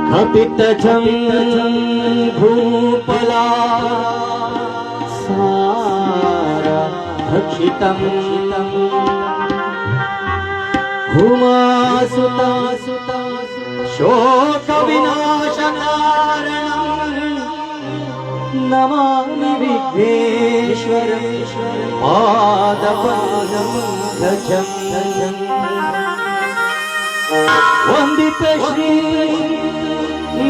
कपितजं भूपला सारा भक्षितं हुमासुता शोकविनाशकारणं नमामि विघ्नेश्वर पादपद्मं वंदित श्री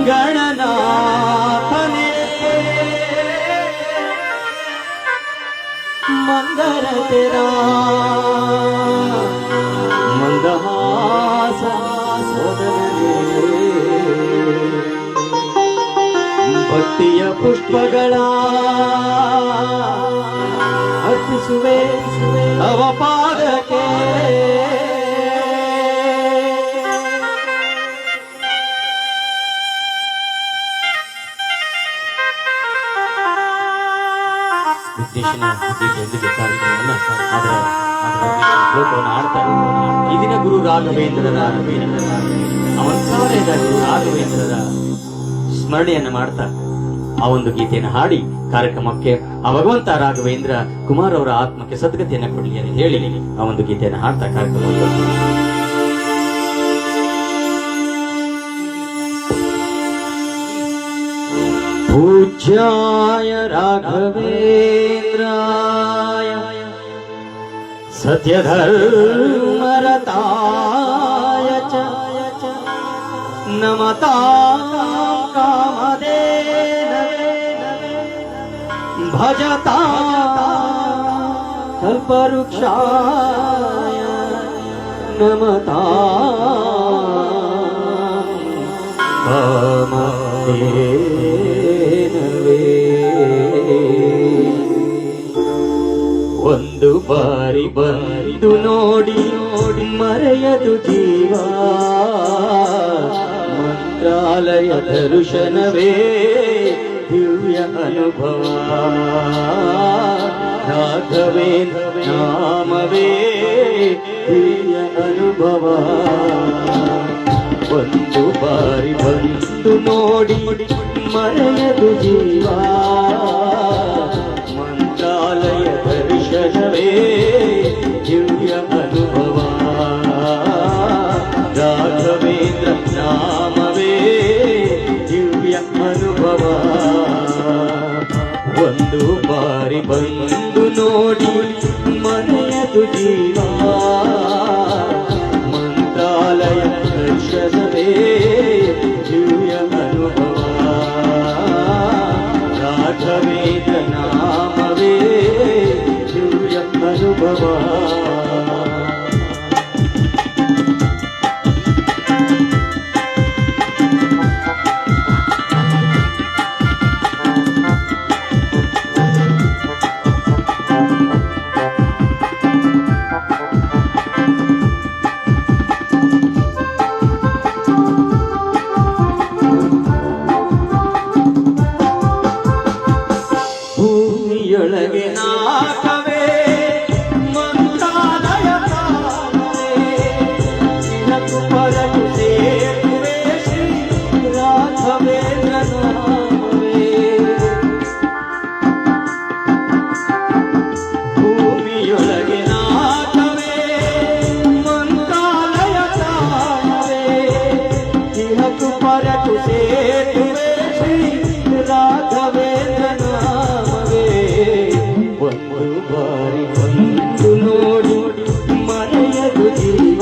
गणनाथने मंदर तेरा मंदहास ಭಕ್ತಿಯ ಪುಷ್ಪಗಳ ಅರ್ಪಿಸುವೆ ತವ ಪಾದಕ್ಕೆ ಈ ದಿನ ಗುರು ರಾಘವೇಂದ್ರರ ಅವಂತಾರದ ಗುರು ರಾಘವೇಂದ್ರರ ಸ್ಮರಣೆಯನ್ನು ಮಾಡ್ತಾ ಆ ಒಂದು ಗೀತೆಯನ್ನು ಹಾಡಿ ಕಾರ್ಯಕ್ರಮಕ್ಕೆ ಆ ಭಗವಂತ ರಾಘವೇಂದ್ರ ಕುಮಾರ್ ಅವರ ಆತ್ಮಕ್ಕೆ ಸದ್ಗತಿಯನ್ನು ಕೊಡಲಿ ಅಂತ ಹೇಳಿ ಆ ಒಂದು ಗೀತೆಯನ್ನು ಹಾಡ್ತಾ ಕಾರ್ಯಕ್ರಮಕ್ಕೆ पूज्याय राघवेन्द्राय सत्यधर्मरताय च नमतां कामधेनवे भजतां कल्पवृक्षाय नमतां कामधेनवे ಒಂದು ಬಾರಿ ಬಂದು ನೋಡಿ ಮರೆಯದು ಜೀವ ಮಂತ್ರಾಲಯ ದರ್ಶನವೇ ದಿವ್ಯ ಅನುಭವ ರಾಘವೇಂದ್ರ ನಾಮವೇ ದಿವ್ಯ ಅನುಭವ ಒಂದು ಬಾರಿ ಬಂದು ನೋಡಿ ಮರೆಯದು ಜೀವ ಮಂತ್ರಾಲಯ ದರ್ಶನವೇ ದಿವ್ಯ ಅನುಭವ ರಾಘವೇಂದ್ರ ನಾಮವೇ ದಿವ್ಯ ಅನುಭವ ಒಂದು ಬಾರಿ ಬಂದು ನೋಡಿ ಮರೆಯದು ಜೀವ ಮಂತ್ರಾಲಯ ದರ್ಶನವೇ ದಿವ್ಯ ಅನುಭವ ರಾಘವೇಂದ್ರ ನಾಮವೇ ದಿವ್ಯ ಅನುಭವ ಭೂಮಿಯೊಳಗೆ ನಾಕವೇ ಮಂತ್ರಾಲಯ ಕಾಣವೇ ಚಿಲಕು ಪರಟು ಸೇತುವೆ ಶ್ರೀ ರಾಘವೇಂದ್ರ ನಾಮವೇ ಭೂಮಿಯೊಳಗೆ ನಾಕವೇ ಮಂತ್ರಾಲಯ ಕಾಣವೇ ಚಿಲಕು ಪರಟು ಸೇತುವೆ ಶ್ರೀ ರಾಘವೇಂದ್ರ ಒಂದು ಬಾರಿ ಬಂದು ನೋಡಿ ಮರೆಯದು ಜೀವ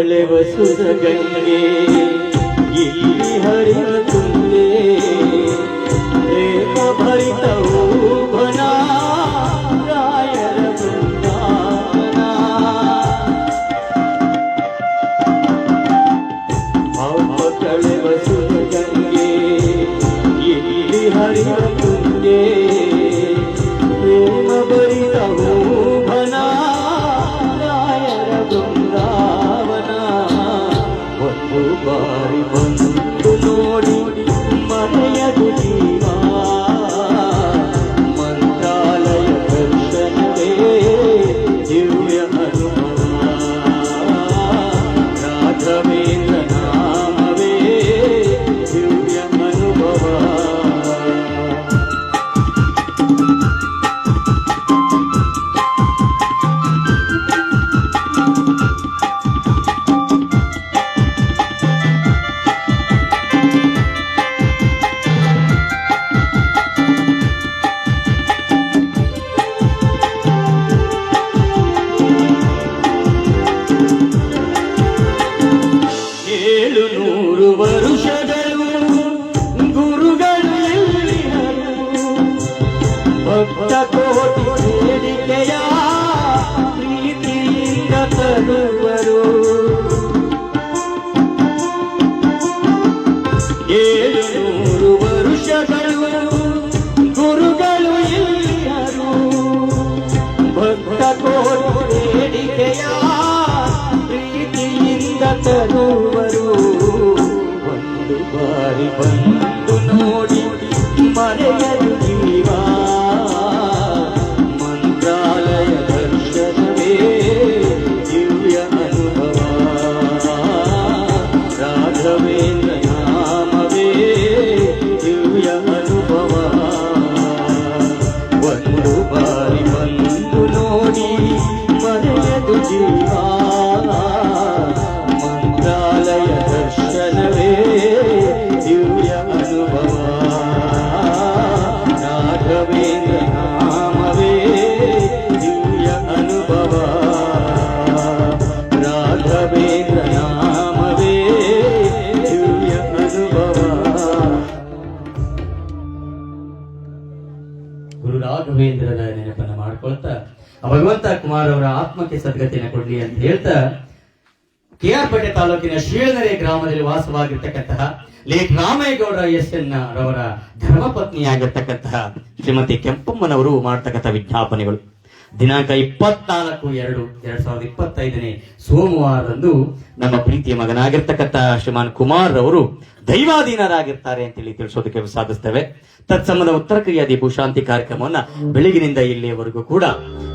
ಹೊಳೆವ ಸುರಗಂಗೆ ಇಲ್ಲಿ ಹರಿವ ತುಂಗೆ ಪ್ರೇಮ ಭರಿತವು ಭನ ರಾಯರ ಬೃಂದಾವನ ಭಾವ ಕಳೆವ ಸುರಗಂಗೆ ಇಲ್ಲಿ ಹರಿವ ತುಂಗೆ ಪ್ರೇಮ ಭರಿತವು ಭನ ರಾಯರ ಬೃಂದಾವನ ಒಂದು ಬಾರಿ ಬಂದು ನೋಡಿ ಮನೆಯದು ಜೀವ ಮಂತ್ರಾಲಯ ದರ್ಶನವೇ ದಿವ್ಯ ಅನುಭವ ರಾಘವೇಂದ್ರ ನಾಮವೇ ದಿವ್ಯ ಅನುಭವ. ವರುಷಗಳು ಗುರುಗಳು ಎಲ್ಲಿಹರು ಭಕ್ತ ಕೋಟಿ ಬೇಡಿಕೆಯ ಪ್ರೀತಿಯಿಂದ ತರುವರು 700 ವರುಷಗಳು ಗುರುಗಳು ಎಲ್ಲಿಹರು ಭಕ್ತ ಕೋಟಿ ಬೇಡಿಕೆಯ ಪ್ರೀತಿಯಿಂದ ತರುವರು. ಬಾರಿ ಬಂದು ನೋಡಿ ಮರೆಯಲು ಜೀವ ಮಂತ್ರಾಲಯ ದರ್ಶನವೇ ದಿವ್ಯ ಅನುಭವ ರಾಘವೇಂದ್ರ ನಾಮವೇ ದಿವ್ಯ ಅನುಭವ. ಒಂದು ಬಾರಿ ಬಂದು ನೋಡಿ ಮರೆಯಲು ಜೀವ ಮಂತ್ರಾಲಯ ದರ್ಶನವೇ ದಿವ್ಯ ಅನುಭವ ರಾಘವೇಂದ್ರ ನಾಮವೇ ದಿವ್ಯ ಅನುಭವ ರಾಘವೇಂದ್ರ ನಾಮವೇ ದಿವ್ಯ ಅನುಭವ. ಗುರು ರಾಘವೇಂದ್ರರ ನೆನಪನ್ನ ಮಾಡ್ಕೊಳ್ತಾ ಭಗವಂತ ಕುಮಾರ್ ಅವರ ಆತ್ಮಕ್ಕೆ ಸದ್ಗತಿಯನ್ನು ಕೊಡ್ಲಿ ಅಂತ ಹೇಳ್ತಾ KR ಪೇಟೆ ತಾಲೂಕಿನ ಶೀಳನರೆ ಗ್ರಾಮದಲ್ಲಿ ವಾಸವಾಗಿರ್ತಕ್ಕಂತಹ ಲೇಖ ರಾಮೇಗೌಡ ಎಸ್.ಎನ್. ರವರ ಧರ್ಮಪತ್ನಿಯಾಗಿರ್ತಕ್ಕಂತಹ ಶ್ರೀಮತಿ ಕೆಂಪಮ್ಮನವರು ಮಾಡ್ತಕ್ಕಂಥ ವಿಜ್ಞಾಪನೆಗಳು. ದಿನಾಂಕ 24/2/2025 ಸೋಮವಾರದಂದು ನಮ್ಮ ಪ್ರೀತಿಯ ಮಗನಾಗಿರ್ತಕ್ಕಂಥ ಶ್ರೀಮಾನ್ ಕುಮಾರ್ ಅವರು ದೈವಾಧೀನರಾಗಿರ್ತಾರೆ ಅಂತೇಳಿ ತಿಳಿಸೋದಕ್ಕೆ ಸಾಧಿಸ್ತೇವೆ. ತತ್ಸಂಬಂಧ ಉತ್ತರ ಕ್ರಿಯಾದಿ ಭೂಶಾಂತಿ ಕಾರ್ಯಕ್ರಮವನ್ನ ಬೆಳಗಿನಿಂದ ಇಲ್ಲಿಯವರೆಗೂ ಕೂಡ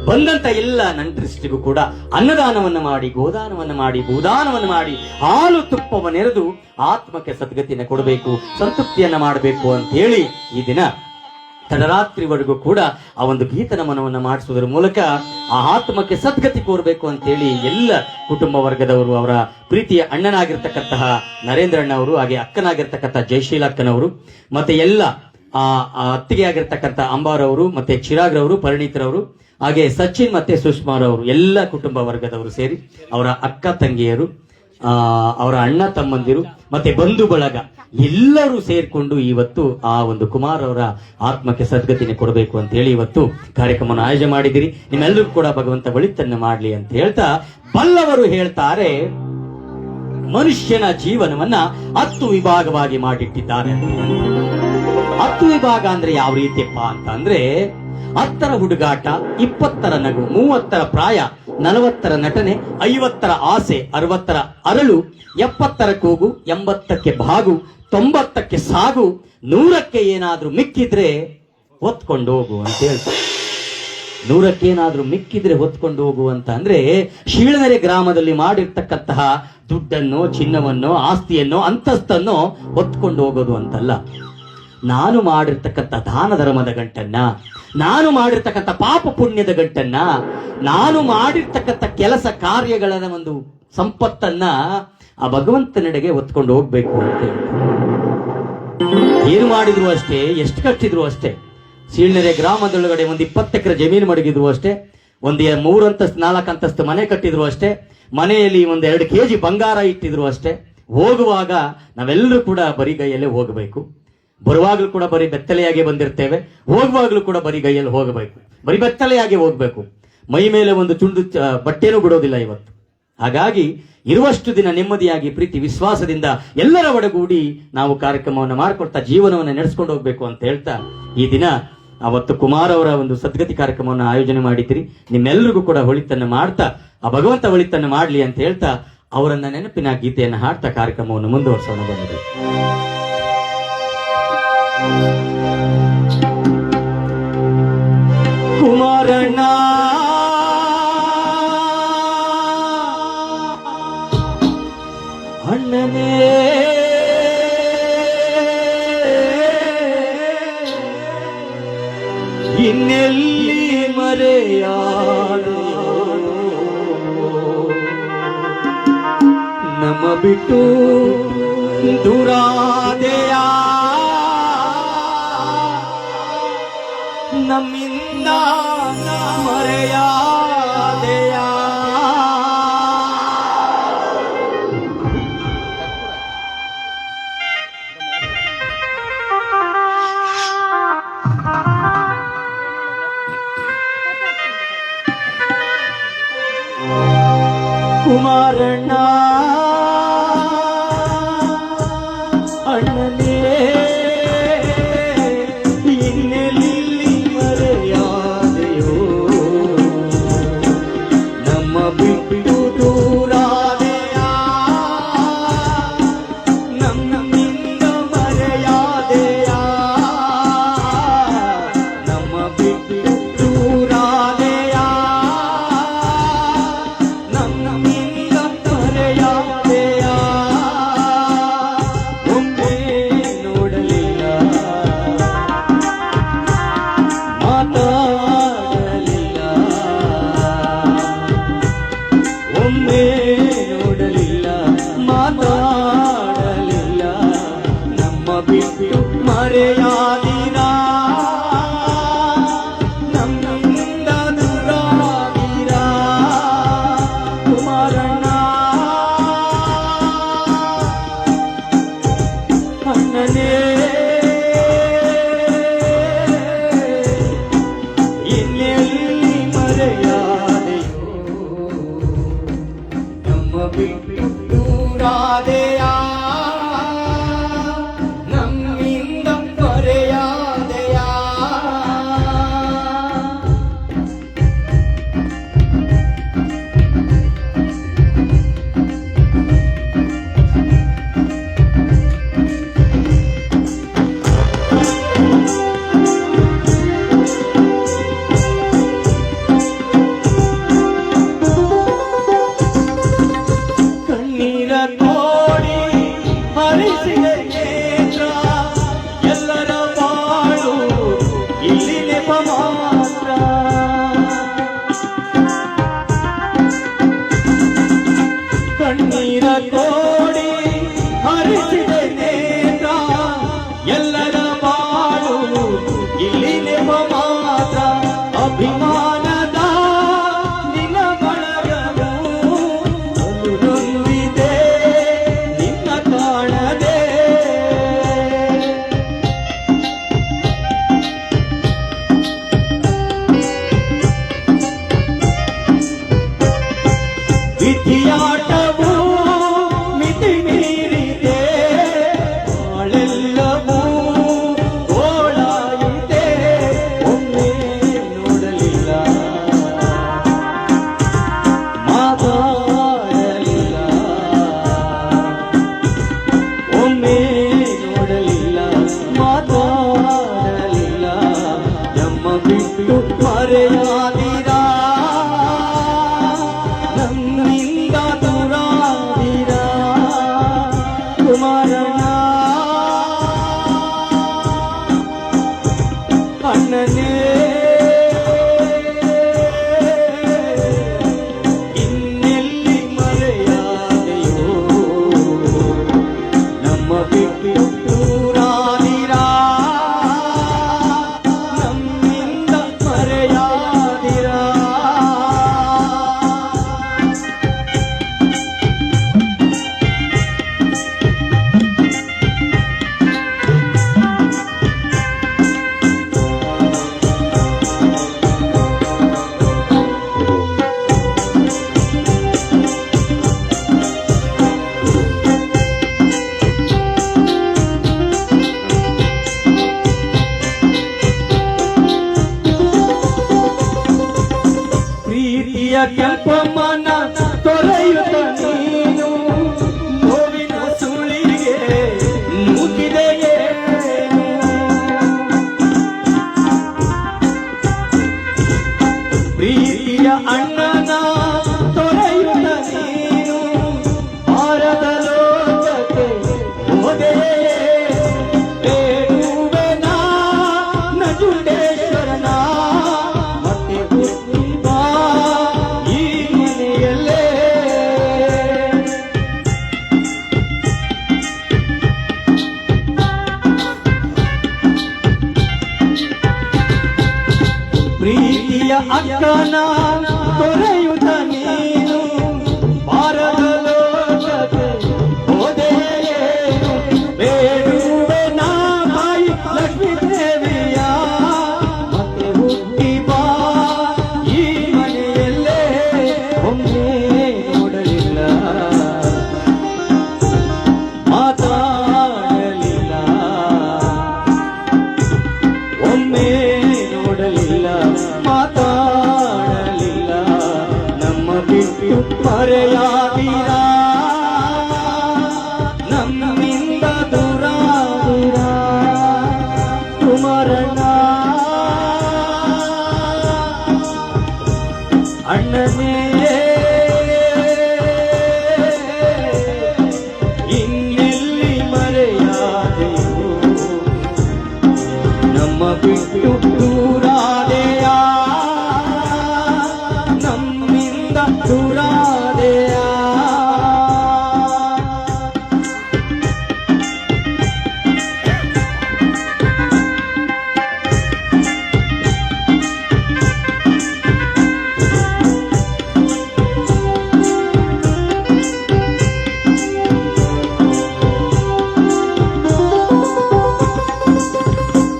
ಬಂದಂತ ಎಲ್ಲ ನಂಟರಿಷ್ಟಿಗೂ ಕೂಡ ಅನ್ನದಾನವನ್ನ ಮಾಡಿ ಗೋದಾನವನ್ನ ಮಾಡಿ ಭೂದಾನವನ್ನ ಮಾಡಿ ಹಾಲು ತುಪ್ಪವನ್ನೆರೆದು ಆತ್ಮಕ್ಕೆ ಸದ್ಗತಿಯನ್ನು ಕೊಡಬೇಕು, ಸಂತೃಪ್ತಿಯನ್ನ ಮಾಡಬೇಕು ಅಂತ ಹೇಳಿ ಈ ದಿನ ತಡರಾತ್ರಿವರೆಗೂ ಕೂಡ ಆ ಒಂದು ಗೀತ ನಮನವನ್ನ ಮಾಡಿಸುವುದರ ಮೂಲಕ ಆ ಆತ್ಮಕ್ಕೆ ಸದ್ಗತಿ ಕೋರಬೇಕು ಅಂತ ಹೇಳಿ ಎಲ್ಲ ಕುಟುಂಬ ವರ್ಗದವರು, ಅವರ ಪ್ರೀತಿಯ ಅಣ್ಣನಾಗಿರ್ತಕ್ಕಂತಹ ನರೇಂದ್ರಣ್ಣ ಅವರು, ಹಾಗೆ ಅಕ್ಕನಾಗಿರ್ತಕ್ಕಂಥ ಜಯಶೀಲ ಅಕ್ಕನವರು, ಮತ್ತೆ ಎಲ್ಲ ಅತ್ತಿಗೆ ಆಗಿರ್ತಕ್ಕಂಥ ಅಂಬಾರವರು, ಮತ್ತೆ ಚಿರಾಗ್ರವರು, ಪರಿಣಿತರವರು, ಹಾಗೆ ಸಚಿನ್ ಮತ್ತೆ ಸುಷ್ಮಾರವರು, ಎಲ್ಲ ಕುಟುಂಬ ವರ್ಗದವರು ಸೇರಿ ಅವರ ಅಕ್ಕ ತಂಗಿಯರು, ಅವರ ಅಣ್ಣ ತಮ್ಮಂದಿರು ಮತ್ತೆ ಬಂಧು ಬಳಗ ಎಲ್ಲರೂ ಸೇರ್ಕೊಂಡು ಇವತ್ತು ಆ ಒಂದು ಕುಮಾರ್ ಅವರ ಆತ್ಮಕ್ಕೆ ಸದ್ಗತಿನ ಕೊಡಬೇಕು ಅಂತ ಹೇಳಿ ಇವತ್ತು ಕಾರ್ಯಕ್ರಮವನ್ನು ಆಯೋಜನೆ ಮಾಡಿದಿರಿ. ನಿಮ್ಮೆಲ್ಲರಿಗೂ ಕೂಡ ಭಗವಂತ ಒಳಿತನ್ನು ಮಾಡ್ಲಿ ಅಂತ ಹೇಳ್ತಾ, ಬಲ್ಲವರು ಹೇಳ್ತಾರೆ ಮನುಷ್ಯನ ಜೀವನವನ್ನ 10 ವಿಭಾಗವಾಗಿ ಮಾಡಿಟ್ಟಿದ್ದಾರೆ. 10 ವಿಭಾಗ ಅಂದ್ರೆ ಯಾವ ರೀತಿಯಪ್ಪ ಅಂತ ಅಂದ್ರೆ 10ರ ಹುಡುಗಾಟ, 20ರ ನಗು, 30ರ ಪ್ರಾಯ, 40ರ ನಟನೆ, 50ರ ಆಸೆ, 60ರ ಅರಳು, 70ರ ಕೂಗು, 80ಕ್ಕೆ ಭಾಗು, 90ಕ್ಕೆ ಸಾಗು, 100ಕ್ಕೆ ಏನಾದ್ರೂ ಮಿಕ್ಕಿದ್ರೆ ಹೊತ್ಕೊಂಡು ಹೋಗು ಅಂತ ಹೇಳ್ತಾರೆ. 100ಕ್ಕೆ ಏನಾದ್ರೂ ಮಿಕ್ಕಿದ್ರೆ ಹೊತ್ಕೊಂಡು ಹೋಗು ಅಂತ ಅಂದ್ರೆ ಶೀಳನರೆ ಗ್ರಾಮದಲ್ಲಿ ಮಾಡಿರ್ತಕ್ಕಂತಹ ದುಡ್ಡನ್ನು, ಚಿನ್ನವನ್ನು, ಆಸ್ತಿಯನ್ನು, ಅಂತಸ್ತನ್ನು ಹೊತ್ಕೊಂಡು ಹೋಗೋದು ಅಂತಲ್ಲ. ನಾನು ಮಾಡಿರ್ತಕ್ಕಂಥ ದಾನ ಧರ್ಮದ ಗಂಟನ್ನ, ನಾನು ಮಾಡಿರ್ತಕ್ಕಂಥ ಪಾಪ ಪುಣ್ಯದ ಗಂಟನ್ನ, ನಾನು ಮಾಡಿರ್ತಕ್ಕಂಥ ಕೆಲಸ ಕಾರ್ಯಗಳ ಒಂದು ಸಂಪತ್ತನ್ನ ಆ ಭಗವಂತನೆಡೆಗೆ ಹೊತ್ಕೊಂಡು ಹೋಗ್ಬೇಕು ಅಂತ ಹೇಳಿ ಏನು ಮಾಡಿದ್ರು ಅಷ್ಟೇ, ಎಷ್ಟು ಕಟ್ಟಿದ್ರು ಅಷ್ಟೇ. ಶೀಳನರೆ ಗ್ರಾಮದೊಳಗಡೆ ಒಂದು 20 ಎಕರೆ ಜಮೀನು ಮಡಗಿದ್ರು ಅಷ್ಟೇ, ಒಂದು 3 ಅಂತಸ್ತು 4 ಅಂತಸ್ತು ಮನೆ ಕಟ್ಟಿದ್ರು ಅಷ್ಟೇ, ಮನೆಯಲ್ಲಿ 1-2 kg ಬಂಗಾರ ಇಟ್ಟಿದ್ರು ಅಷ್ಟೇ. ಹೋಗುವಾಗ ನಾವೆಲ್ಲರೂ ಕೂಡ ಬರಿಗೈಯಲ್ಲೇ ಹೋಗಬೇಕು, ಬರುವಾಗಲೂ ಕೂಡ ಬರೀ ಬೆತ್ತಲೆಯಾಗಿ ಬಂದಿರ್ತೇವೆ, ಹೋಗುವಾಗಲೂ ಕೂಡ ಬರೀ ಗೈಯಲ್ಲಿ ಹೋಗಬೇಕು, ಬರೀ ಬೆತ್ತಲೆಯಾಗಿ ಹೋಗ್ಬೇಕು. ಮೈ ಮೇಲೆ ಒಂದು ತುಂಡು ಬಟ್ಟೆನೂ ಬಿಡೋದಿಲ್ಲ ಇವತ್ತು. ಹಾಗಾಗಿ ಇರುವಷ್ಟು ದಿನ ನೆಮ್ಮದಿಯಾಗಿ ಪ್ರೀತಿ ವಿಶ್ವಾಸದಿಂದ ಎಲ್ಲರ ಒಡಗೂಡಿ ನಾವು ಕಾರ್ಯಕ್ರಮವನ್ನು ಮಾಡಿಕೊಡ್ತಾ ಜೀವನವನ್ನು ನಡೆಸ್ಕೊಂಡು ಹೋಗ್ಬೇಕು ಅಂತ ಹೇಳ್ತಾ, ಈ ದಿನ ಅವತ್ತು ಕುಮಾರ್ ಅವರ ಒಂದು ಸದ್ಗತಿ ಕಾರ್ಯಕ್ರಮವನ್ನು ಆಯೋಜನೆ ಮಾಡಿದ್ರಿ. ನಿಮ್ಮೆಲ್ಲರಿಗೂ ಕೂಡ ಒಳಿತನ್ನು ಮಾಡ್ತಾ ಆ ಭಗವಂತ ಒಳಿತನ್ನು ಮಾಡ್ಲಿ ಅಂತ ಹೇಳ್ತಾ ಅವರನ್ನ ನೆನಪಿನ ಗೀತೆಯನ್ನು ಹಾಡ್ತಾ ಕಾರ್ಯಕ್ರಮವನ್ನು ಮುಂದುವರಿಸೋಣ ಬಂದಿದೆ. ಕುಮಾರಣ್ಣ ಅಣ್ಣನೇ ಇನ್ನೆಲ್ಲಿ ಮರೆಯಾದೋ ನಮ್ಮ ಬಿಟ್ಟು ದೂರಾದೆಯ ನಮ್ಮಿಂದ ಮರೆಯಾದೆಯ ಕುಮಾರಣ್ಣ ಅಣ್ಣನೇ ಇನ್ನೆಲ್ಲಿ ಮರೆಯಾದೆಯೋ ನಮ್ಮ ಬಿಟ್ಟು ದೂರಾದೆಯ ನಮ್ಮಿಂದ ಮರೆಯಾದೆಯ ನಮ್ಮ ಬಿಟ್ಟು ದೂರಾದೆಯ ನಮ್ಮಿಂದ ಮರೆಯಾದೆಯ ಒಮ್ಮೆ ನೋಡಲಿಲ್ಲ ಮಾತಾಡಲಿಲ್ಲ ಒಮ್ಮೆ ನೋಡಲಿಲ್ಲ ಮಾತಾಡಲಿಲ್ಲ ನಮ್ಮ ಬಿಟ್ಟು ಮರೆಯಾದಿರ ನಮ್ಮಿಂದ ದೂರಾದಿರ ಕುಮಾರಣ್ಣ ಅಣ್ಣನೇ ಇನ್ನೆಲ್ಲಿ ಮರೆಯಾದೆಯೋ ನಮ್ಮ ಬಿಟ್ಟು ದೂರಾದೆಯ ನಮ್ಮಿಂದ ಮರೆಯಾದೆಯ ಕಣ್ಣೀರ ಕೋಡಿ ಹರಿಸಿದ ನೇತ್ರ ಎಲ್ಲರ ಬಾಳು ಇಲ್ಲಿ ನೆಪ ಮಾತ್ರ ಕಣ್ಣೀರ ಕೋಡಿ ಹರಿಸಿದ ನೇತ್ರ ಎಲ್ಲರ ಬಾಳು ಇಲ್ಲಿ ನೆಪ ಮಾತ್ರ ಅಭಿಮಾನದ ನಿನ್ನ ಬಳಗವು ಅನುರೊಂದಿದೆ ನಿನ್ನ ಕಾಣದೆ ವಿಧಿಯಾಟವು ಅಪ್ಪಮ್ಮನ ತೊರೆಯುತ್ತ ನೀನು ನೋವಿನ ಸುಳಿಗೆ ನೂಕಿದೆಯೇ ಪ್ರೀತಿಯ ಅಣ್ಣನ ತೊರೆಯುತ್ತ ನೀನು ಭಾರತ ಲೋಕಕ್ಕೆ ಹೋದೆಯೇ ಬೇಡುವೆನ ನಂಜುಂಡೇಶ್ವರನ ಮತ್ತೆ ಹುಟ್ಟಿ ಬಾ ಈ ಮನೆಯಲ್ಲೇ ಪ್ರೀತಿಯ ಅಕ್ಕನ ತೊರೆಯುತ್ತ ನೀನು ಭಾರತ ಲೋಕಕ್ಕೆ ಹೋದೆಯೇ ಬೇಡುವೆ ನಾ ತಾಯಿ ಲಕ್ಷ್ಮೀ ದೇವಿಯ ಮತ್ತೆ ಹುಟ್ಟಿ ಬಾ ಈ ಮನೆಯಲ್ಲೇ ಒಮ್ಮೆ ನೋಡಲಿಲ್ಲ ಮಾತಾಡಲಿಲ್ಲ ಒಮ್ಮೆ ನೋಡಲಿಲ್ಲ ಮಾತಾಡಲಿಲ್ಲ ನಮ್ಮ ಬಿಟ್ಟು ಮರೆಯಾದಿರ ನಮ್ಮಿಂದ ದೂರಾದಿರ ಕುಮಾರಣ್ಣ ಅಣ್ಣನೇ ಇನ್ನೆಲ್ಲಿ ಮರೆಯಾದೆಯೋ ನಮ್ಮ ಬಿಟ್ಟು ದೂರಾದೆಯ ನಮ್ಮಿಂದ ದೂರಾದೆಯ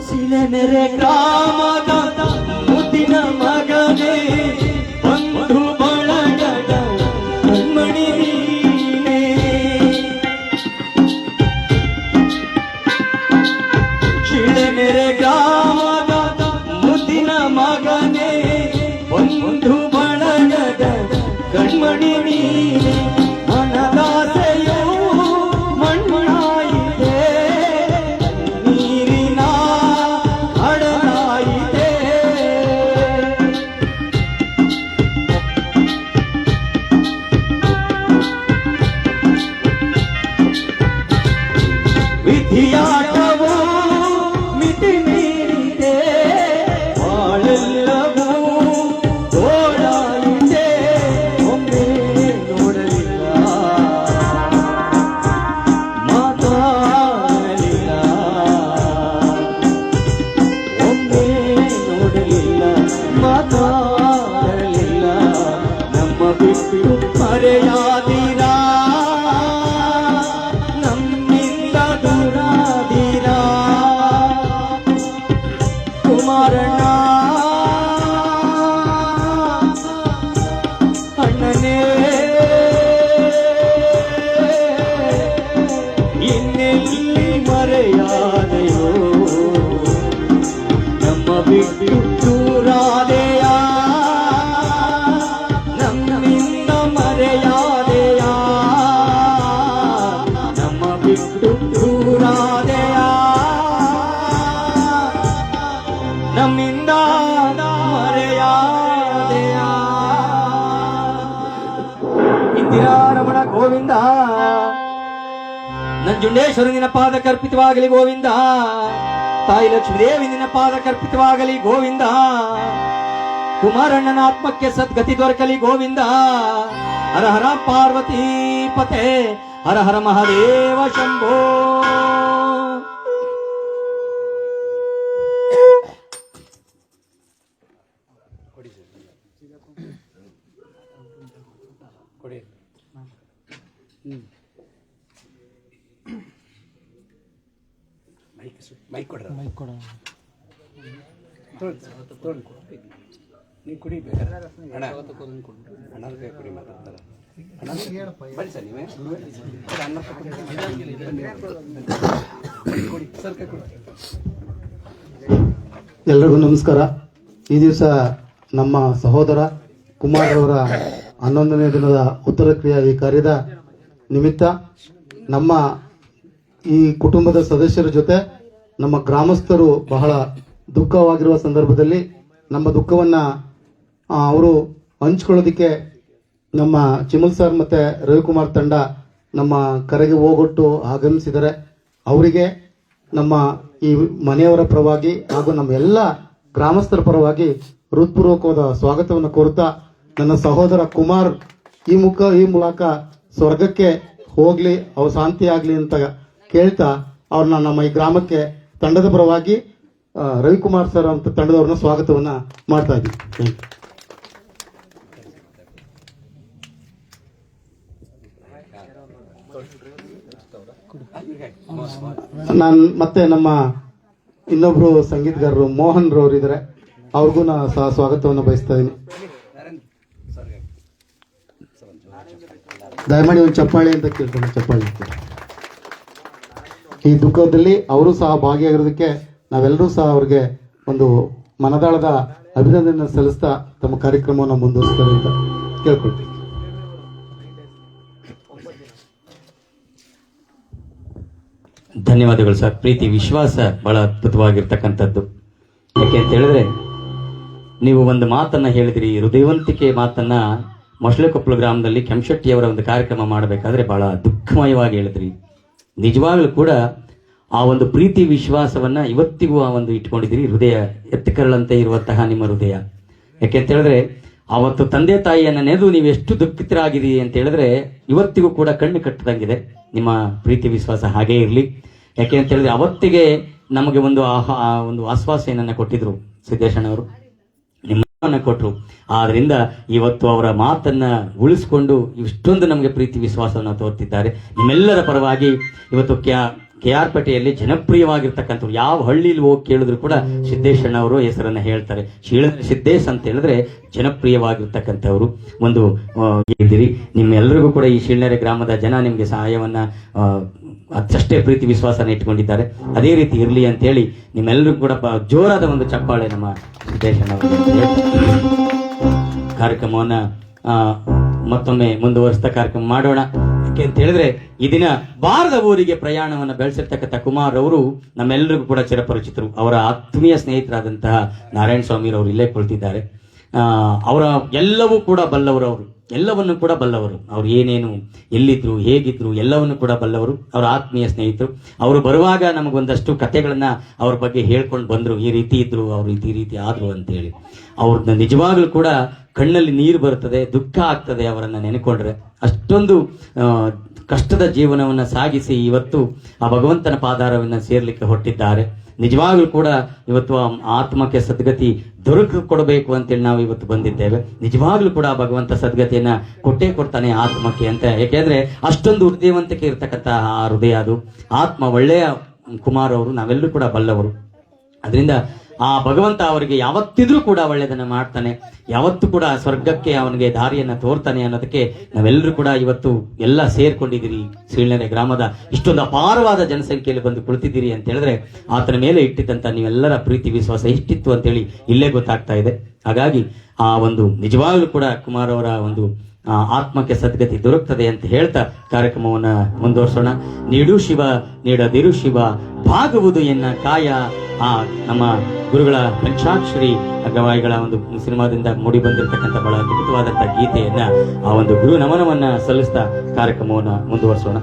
ಸಿಲೆನೆರೆ ಗ್ರಾಮದ ಮುದ್ದಿನ ಮಗನೇ ಬಂಧು ಬಳಗದ ಕಣ್ಮಣಿ ನೀನೇ ಸಿಲೆನೆರೆ ಗ್ರಾಮದ ಮುದ್ದಿನ ಮಗನೇ ಬಂಧು ಬಳಗದ ಕಣ್ಮಣಿ ನೀನೇ ಮನದಾಸೆಯೋ ಮಣ್ಣಾಯಿತೆ ನೀರಿನ ಅಡಲಾಯಿತೆ ವಿಧಿಯಾಟವೋ ಮಿತಿ ಮೀರಿದೆ ಬಾಳೆಲ್ಲವೂ ಓಡಾಯಿತೆ ಒಮ್ಮೆ ನೋಡಲಿಲ್ಲ ಮಾತಾಡಲಿಲ್ಲ ಒಮ್ಮೆ ನೋಡಲಿಲ್ಲ ಮಾತಾಡಲಿಲ್ಲ ನಮ್ಮ ಬಿಟ್ಟು ಮರೆಯಾದಿರ ನಮ್ಮಿಂದ ದೂರಾದಿರ ಕುಮಾರಣ್ಣ ಅಣ್ಣನೇ ಇನ್ನೆಲ್ಲಿ ಮರೆಯಾದೆಯೋ ನಮ್ಮ ಬಿಟ್ಟು ದೂರಾದೆಯ ನಮ್ಮಿಂದ ಮರೆಯಾದೆಯ ನಮ್ಮ ಬಿಟ್ಟು ದೂರಾದೆಯ ನಮ್ಮಿಂದ ಮರೆಯಾದೆಯ ಇಂದಿರಾ ರಮಣ ಗೋವಿಂದ ನಂಜುಂಡೇಶ್ವರ ನಿನ್ನ ಪಾದ ಕರ್ಪಿತವಾಗಲಿ ಗೋವಿಂದ ತಾಯಿ ಲಕ್ಷ್ಮೀದೇವಿ ನಿನ್ನ ಪಾದ ಕರ್ಪಿತವಾಗಲಿ ಗೋವಿಂದ ಕುಮಾರಣ್ಣನ ಆತ್ಮಕ್ಕೆ ಸದ್ಗತಿ ದೊರಕಲಿ ಗೋವಿಂದ ಹರ ಹರ ಪಾರ್ವತಿ ಪತೆ ಹರ ಹರ ಮಹಾದೇವ ಶಂಭೋ ಮೈಕ್ ಕೊಡ್ರ ನೀವು ಕುಡಿಬೇಕು ಅಣ್ಣ ಅಣ್ಣರ ಕೈ ಕುಡಿ ಮಾತಾಡ್ತಾರೆ ಬನ್ನಿ ಸರ್ ನೀವೇ ಅನ್ನ ಕುಡಿ ಸರ್ ಕೈ ಕೊಡಿ. ಎಲ್ರಿಗೂ ನಮಸ್ಕಾರ. ಈ ದಿವಸ ನಮ್ಮ ಸಹೋದರ ಕುಮಾರ್ ಅವರ 11ನೇ ದಿನದ ಉತ್ತರ ಕ್ರಿಯಾ ಈ ಕಾರ್ಯದ ನಿಮಿತ್ತ ನಮ್ಮ ಈ ಕುಟುಂಬದ ಸದಸ್ಯರ ಜೊತೆ ನಮ್ಮ ಗ್ರಾಮಸ್ಥರು ಬಹಳ ದುಃಖವಾಗಿರುವ ಸಂದರ್ಭದಲ್ಲಿ ನಮ್ಮ ದುಃಖವನ್ನ ಅವರು ಹಂಚ್ಕೊಳ್ಳೋದಕ್ಕೆ ನಮ್ಮ ಚಿಮಲ್ ಸರ್ ಮತ್ತೆ ರವಿಕುಮಾರ್ ತಂಡ ನಮ್ಮ ಕರೆಗೆ ಹೋಗೊಟ್ಟು ಆಗಮಿಸಿದರೆ ಅವರಿಗೆ ನಮ್ಮ ಈ ಮನೆಯವರ ಪರವಾಗಿ ಹಾಗೂ ನಮ್ಮ ಎಲ್ಲ ಗ್ರಾಮಸ್ಥರ ಪರವಾಗಿ ಹೃತ್ಪೂರ್ವಕವಾದ ಸ್ವಾಗತವನ್ನು ಕೋರುತ್ತಾ ನನ್ನ ಸಹೋದರ ಕುಮಾರ್ ಈ ಮೂಲಕ ಸ್ವರ್ಗಕ್ಕೆ ಹೋಗ್ಲಿ ಅವ್ರು ಶಾಂತಿ ಆಗ್ಲಿ ಅಂತ ಕೇಳ್ತಾ ಅವ್ರನ್ನ ನಮ್ಮ ಈ ಗ್ರಾಮಕ್ಕೆ ತಂಡದ ಪರವಾಗಿ ರವಿಕುಮಾರ್ ಸರ್ ಅಂತ ತಂಡದವ್ರನ್ನ ಸ್ವಾಗತವನ್ನ ಮಾಡ್ತಾ ಇದ್ದೀವಿ. ನಾನು ಮತ್ತೆ ನಮ್ಮ ಇನ್ನೊಬ್ರು ಸಂಗೀತಗಾರರು ಮೋಹನ್ ರವರು ಇದ್ದಾರೆ, ಅವ್ರಿಗೂ ನಾ ಸಹ ಸ್ವಾಗತವನ್ನು ಬಯಸ್ತಾ ಇದ್ದೀನಿ. ದಯಮಾಡಿ ಒಂದು ಚಪ್ಪಾಳಿ ಅಂತ ಕೇಳ್ತೇನೆ, ಚಪ್ಪಾಳಿ. ಈ ದುಃಖದಲ್ಲಿ ಅವರು ಸಹ ಭಾಗಿಯಾಗಿರೋದಕ್ಕೆ ನಾವೆಲ್ಲರೂ ಸಹ ಅವ್ರಿಗೆ ಒಂದು ಮನದಾಳದ ಅಭಿನಂದನೆ ಸಲ್ಲಿಸ್ತಾ ತಮ್ಮ ಕಾರ್ಯಕ್ರಮವನ್ನು ಮುಂದುವರಿಸ್ತಾರೆ ಅಂತ ಕೇಳ್ಕೊಳ್ತೀವಿ. ಧನ್ಯವಾದಗಳು ಸರ್. ಪ್ರೀತಿ ವಿಶ್ವಾಸ ಬಹಳ ಅದ್ಭುತವಾಗಿರ್ತಕ್ಕಂಥದ್ದು. ಯಾಕೆ ಅಂತ ಹೇಳಿದ್ರೆ ನೀವು ಒಂದು ಮಾತನ್ನ ಹೇಳಿದ್ರಿ, ಹೃದಯವಂತಿಕೆ ಮಾತನ್ನ ಮೊಸಳೆಕೊಪ್ಪಲು ಗ್ರಾಮದಲ್ಲಿ ಕೆಂಶೆಟ್ಟಿಯವರ ಒಂದು ಕಾರ್ಯಕ್ರಮ ಮಾಡಬೇಕಾದ್ರೆ ಬಹಳ ದುಃಖಮಯವಾಗಿ ಹೇಳಿದ್ರಿ. ನಿಜವಾಗ್ಲೂ ಕೂಡ ಆ ಒಂದು ಪ್ರೀತಿ ವಿಶ್ವಾಸವನ್ನ ಇವತ್ತಿಗೂ ಆ ಒಂದು ಇಟ್ಕೊಂಡಿದ್ದೀರಿ. ಹೃದಯ ಎತ್ತಕರಳಂತೆ ಇರುವಂತಹ ನಿಮ್ಮ ಹೃದಯ. ಯಾಕೆ ಅಂತ ಹೇಳಿದ್ರೆ ಅವತ್ತು ತಂದೆ ತಾಯಿಯನ್ನ ನೆನೆದು ನೀವು ಎಷ್ಟು ದುಃಖಿತರಾಗಿದ್ದೀರಿ ಅಂತ ಹೇಳಿದ್ರೆ ಇವತ್ತಿಗೂ ಕೂಡ ಕಣ್ಣು ಕಟ್ಟದಂಗಿದೆ. ನಿಮ್ಮ ಪ್ರೀತಿ ವಿಶ್ವಾಸ ಹಾಗೇ ಇರಲಿ. ಯಾಕೆ ಅಂತ ಹೇಳಿದ್ರೆ ಅವತ್ತಿಗೆ ನಮಗೆ ಒಂದು ಆಶ್ವಾಸನೆಯನ್ನ ಕೊಟ್ಟಿದ್ರು ಸಿದ್ದೇಶಣ್ಣವರು, ನಿಮ್ಮನ್ನ ಕೊಟ್ಟರು. ಆದ್ರಿಂದ ಇವತ್ತು ಅವರ ಮಾತನ್ನ ಉಳಿಸ್ಕೊಂಡು ಇಷ್ಟೊಂದು ನಮಗೆ ಪ್ರೀತಿ ವಿಶ್ವಾಸವನ್ನು ತೋರ್ತಿದ್ದಾರೆ. ನಿಮ್ಮೆಲ್ಲರ ಪರವಾಗಿ ಇವತ್ತು KR ಪೇಟೆಯಲ್ಲಿ ಜನಪ್ರಿಯವಾಗಿರ್ತಕ್ಕಂಥವ್ರು, ಯಾವ ಹಳ್ಳಿಲಿ ಹೋಗಿ ಕೇಳಿದ್ರು ಕೂಡ ಸಿದ್ದೇಶಣ್ಣ ಅವರು ಹೆಸರನ್ನ ಹೇಳ್ತಾರೆ. ಸಿದ್ದೇಶ್ ಅಂತ ಹೇಳಿದ್ರೆ ಜನಪ್ರಿಯವಾಗಿರ್ತಕ್ಕಂಥವ್ರು ಒಂದು ಇದ್ದೀರಿ. ನಿಮ್ಮೆಲ್ಲರಿಗೂ ಕೂಡ ಈ ಶೀಳ್ನೆರೆ ಗ್ರಾಮದ ಜನ ನಿಮ್ಗೆ ಸಹಾಯವನ್ನ ಅಷ್ಟೇ ಪ್ರೀತಿ ವಿಶ್ವಾಸನ ಇಟ್ಕೊಂಡಿದ್ದಾರೆ. ಅದೇ ರೀತಿ ಇರಲಿ ಅಂತ ಹೇಳಿ ನಿಮ್ಮೆಲ್ಲರಿಗೂ ಕೂಡ ಜೋರಾದ ಒಂದು ಚಪ್ಪಾಳೆ ನಮ್ಮ ಸಿದ್ದೇಶಣ್ಣ ಕಾರ್ಯಕ್ರಮವನ್ನ ಮತ್ತೊಮ್ಮೆ ಮುಂದುವರಿಸ್ತಾ ಕಾರ್ಯಕ್ರಮ ಮಾಡೋಣ. ಯಾಕೆ ಅಂತ ಹೇಳಿದ್ರೆ ಈ ದಿನ ಬಾರದ ಊರಿಗೆ ಪ್ರಯಾಣವನ್ನು ಬೆಳೆಸಿರ್ತಕ್ಕಂಥ ಕುಮಾರ್ ಅವರು ನಮ್ಮೆಲ್ಲರಿಗೂ ಕೂಡ ಚಿರಪರಿಚಿತರು. ಅವರ ಆತ್ಮೀಯ ಸ್ನೇಹಿತರಾದಂತಹ ನಾರಾಯಣ ಸ್ವಾಮಿರವರು ಇಲ್ಲೇ ಕುಳಿತಿದ್ದಾರೆ. ಅವರ ಎಲ್ಲವೂ ಕೂಡ ಬಲ್ಲವರು, ಅವರು ಎಲ್ಲವನ್ನು ಕೂಡ ಬಲ್ಲವರು. ಅವ್ರು ಏನೇನು ಎಲ್ಲಿದ್ರು ಹೇಗಿದ್ರು ಎಲ್ಲವನ್ನು ಕೂಡ ಬಲ್ಲವರು. ಅವರ ಆತ್ಮೀಯ ಸ್ನೇಹಿತರು. ಅವರು ಬರುವಾಗ ನಮಗೊಂದಷ್ಟು ಕಥೆಗಳನ್ನ ಅವ್ರ ಬಗ್ಗೆ ಹೇಳ್ಕೊಂಡು ಬಂದ್ರು. ಈ ರೀತಿ ಇದ್ರು, ಅವ್ರು ಈ ರೀತಿ ಆದ್ರು ಅಂತ ಹೇಳಿ. ಅವ್ರನ್ನ ನಿಜವಾಗ್ಲೂ ಕೂಡ ಕಣ್ಣಲ್ಲಿ ನೀರು ಬರ್ತದೆ, ದುಃಖ ಆಗ್ತದೆ ಅವರನ್ನ ನೆನೆಕೊಂಡ್ರೆ. ಅಷ್ಟೊಂದು ಕಷ್ಟದ ಜೀವನವನ್ನ ಸಾಗಿಸಿ ಇವತ್ತು ಆ ಭಗವಂತನ ಪಾದಾರವನ್ನ ಸೇರ್ಲಿಕ್ಕೆ ಹೊರಟಿದ್ದಾರೆ. ನಿಜವಾಗ್ಲೂ ಕೂಡ ಇವತ್ತು ಆತ್ಮಕ್ಕೆ ಸದ್ಗತಿ ಕೊಡಬೇಕು ಅಂತೇಳಿ ನಾವು ಇವತ್ತು ಬಂದಿದ್ದೇವೆ. ನಿಜವಾಗ್ಲೂ ಕೂಡ ಭಗವಂತ ಸದ್ಗತಿಯನ್ನ ಕೊಟ್ಟೇ ಕೊಡ್ತಾನೆ ಆತ್ಮಕ್ಕೆ ಅಂತ. ಯಾಕೆಂದ್ರೆ ಅಷ್ಟೊಂದು ಹೃದಯವಂತಿಕೆ ಇರ್ತಕ್ಕಂಥ ಆ ಹೃದಯ ಅದು. ಆತ್ಮ ಒಳ್ಳೆಯ ಕುಮಾರ್ ಅವರು ನಾವೆಲ್ಲರೂ ಕೂಡ ಬಲ್ಲವರು. ಅದರಿಂದ ಆ ಭಗವಂತ ಅವರಿಗೆ ಯಾವತ್ತಿದ್ರೂ ಕೂಡ ಒಳ್ಳೆಯದನ್ನ ಮಾಡ್ತಾನೆ, ಯಾವತ್ತೂ ಕೂಡ ಸ್ವರ್ಗಕ್ಕೆ ಅವನಿಗೆ ದಾರಿಯನ್ನ ತೋರ್ತಾನೆ ಅನ್ನೋದಕ್ಕೆ ನಾವೆಲ್ಲರೂ ಕೂಡ ಇವತ್ತು ಎಲ್ಲ ಸೇರ್ಕೊಂಡಿದ್ದೀರಿ. ಶೀಳ್ನೆರೆ ಗ್ರಾಮದ ಇಷ್ಟೊಂದು ಅಪಾರವಾದ ಜನಸಂಖ್ಯೆಯಲ್ಲಿ ಬಂದು ಕುಳಿತಿದ್ದೀರಿ ಅಂತ ಹೇಳಿದ್ರೆ ಆತನ ಮೇಲೆ ಇಟ್ಟಿದ್ದಂತ ನೀವೆಲ್ಲರ ಪ್ರೀತಿ ವಿಶ್ವಾಸ ಇಷ್ಟಿತ್ತು ಅಂತೇಳಿ ಇಲ್ಲೇ ಗೊತ್ತಾಗ್ತಾ ಇದೆ. ಹಾಗಾಗಿ ಆ ಒಂದು ನಿಜವಾಗ್ಲೂ ಕೂಡ ಕುಮಾರ್ ಅವರ ಒಂದು ಆತ್ಮಕ್ಕೆ ಸದ್ಗತಿ ದೊರಕ್ತದೆ ಅಂತ ಹೇಳ್ತಾ ಕಾರ್ಯಕ್ರಮವನ್ನ ಮುಂದುವರ್ಸೋಣ. ನೀಡು ಶಿವ ನೀಡದಿರು ಶಿವ ಭಾಗವುದು ಎನ್ನ ಕಾಯ. ಆ ನಮ್ಮ ಗುರುಗಳ ಪಂಚಾಕ್ಷರಿ ಗವಾಯಿಗಳ ಒಂದು ಸಿನಿಮಾದಿಂದ ಮೂಡಿ ಬಂದಿರತಕ್ಕಂಥ ಬಹಳ ಅದ್ಭುತವಾದಂತಹ ಗೀತೆಯನ್ನ ಆ ಒಂದು ಗುರು ನಮನವನ್ನ ಸಲ್ಲಿಸ್ತಾ ಕಾರ್ಯಕ್ರಮವನ್ನ ಮುಂದುವರಿಸೋಣ.